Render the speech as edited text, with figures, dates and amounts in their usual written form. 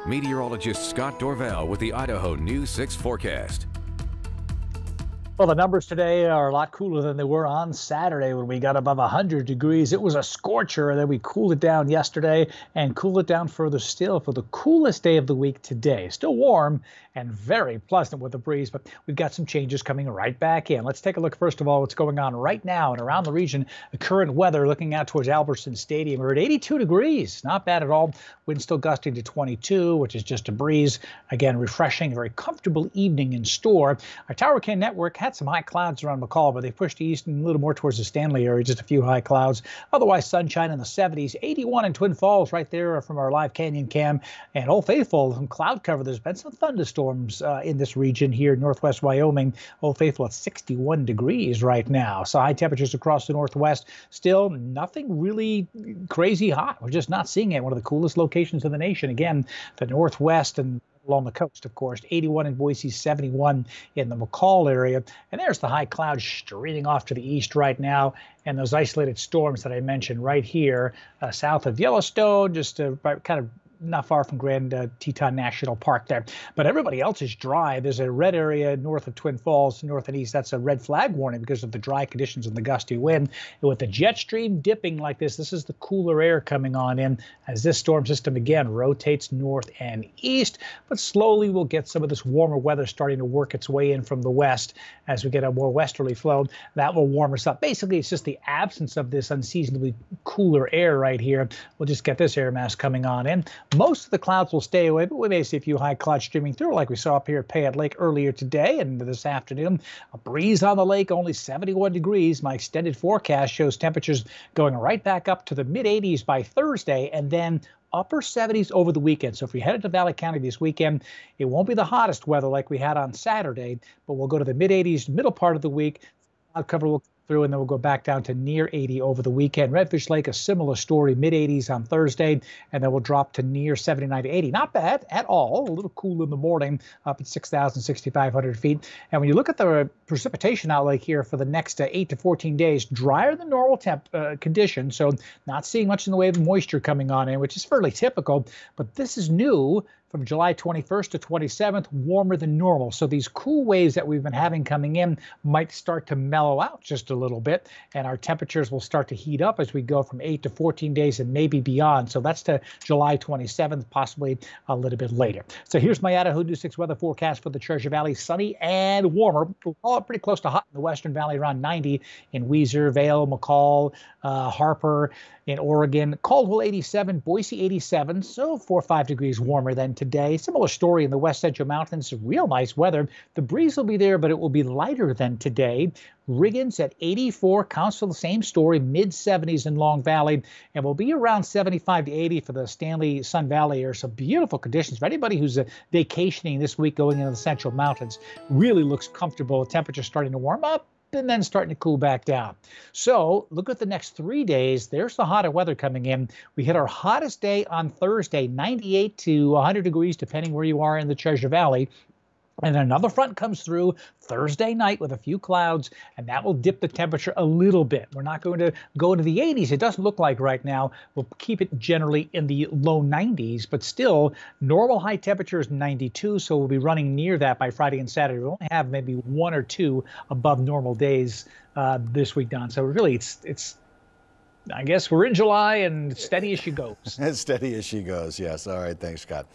Meteorologist Scott Dorval with the Idaho News 6 forecast. Well, the numbers today are a lot cooler than they were on Saturday when we got above 100 degrees. It was a scorcher, and then we cooled it down yesterday and cooled it down further still for the coolest day of the week today. Still warm and very pleasant with the breeze, but we've got some changes coming right back in. Let's take a look, first of all, what's going on right now and around the region. The current weather, looking out towards Albertson Stadium, we're at 82 degrees. Not bad at all. Wind still gusting to 22, which is just a breeze. Again, refreshing, very comfortable evening in store. Our Tower Can network had some high clouds around MCCALL, but they pushed east and a little more towards the Stanley area, just a few high clouds. Otherwise, sunshine in the 70s, 81 in Twin Falls right there from our live canyon cam. And Old Faithful, some cloud cover. There's been some thunderstorms in this region here, northwest Wyoming. Old Faithful at 61 degrees right now. So high temperatures across the northwest. Still nothing really crazy hot. We're just not seeing it. One of the coolest locations in the nation. Again, the northwest and along the coast, of course. 81 in Boise, 71 in the MCCALL area. And there's the high clouds streaming off to the east right now. And those isolated storms that I mentioned right here, south of Yellowstone, just kind of not far from Grand Teton National Park there. But everybody else is dry. There's a red area north of Twin Falls, north and east. That's a red flag warning because of the dry conditions and the gusty wind. And with the jet stream dipping like this is the cooler air coming on in as this storm system again rotates north and east. But slowly we'll get some of this warmer weather starting to work its way in from the west as we get a more westerly flow. That will warm us up. Basically, it's just the absence of this unseasonably cooler air right here. We'll just get this air mass coming on in. Most of the clouds will stay away, but we may see a few high clouds streaming through like we saw up here at Payette Lake earlier today and this afternoon. A breeze on the lake, only 71 degrees. My extended forecast shows temperatures going right back up to the mid-80s by Thursday and then upper 70s over the weekend. So if we headed to Valley County this weekend, it won't be the hottest weather like we had on Saturday, but we'll go to the mid-80s middle part of the week. Cloud cover will through, and then we'll go back down to near 80 over the weekend. Redfish Lake, a similar story, mid-80s on Thursday, and then we'll drop to near 79 to 80. Not bad at all. A little cool in the morning, up at 6,500 feet. And when you look at the precipitation outlay here for the next 8 to 14 days, drier than normal conditions, so not seeing much in the way of moisture coming on in, which is fairly typical, but this is new. From July 21st to 27th, warmer than normal. So these cool waves that we've been having coming in might start to mellow out just a little bit, and our temperatures will start to heat up as we go from 8 to 14 days and maybe beyond. So that's to July 27th, possibly a little bit later. So here's my Idaho News 6 weather forecast for the Treasure Valley. Sunny and warmer. We'll call it pretty close to hot in the Western Valley, around 90 in Weiser, Vail, MCCALL, Harper in Oregon. Caldwell 87, Boise 87, so 4 or 5 degrees warmer than today. Similar story in the West Central Mountains. Real nice weather. The breeze will be there, but it will be lighter than today. Riggins at 84, counts for the same story, mid-70s in Long Valley, and will be around 75 to 80 for the Stanley Sun Valley area. So beautiful conditions for anybody who's vacationing this week going into the Central Mountains. Really looks comfortable. Temperature starting to warm up and then starting to cool back down. So look at the next 3 days. There's the hotter weather coming in. We hit our hottest day on Thursday, 98 to 100 degrees, depending where you are in the Treasure Valley. And another front comes through Thursday night with a few clouds, and that will dip the temperature a little bit. We're not going to go into the 80s. It doesn't look like right now. We'll keep it generally in the low 90s, but still normal high temperature is 92, so we'll be running near that by Friday and Saturday. We'll only have maybe 1 or 2 above normal days this week, Don. So really, it's I guess we're in July and steady as she goes. As steady as she goes, yes. All right, thanks, Scott.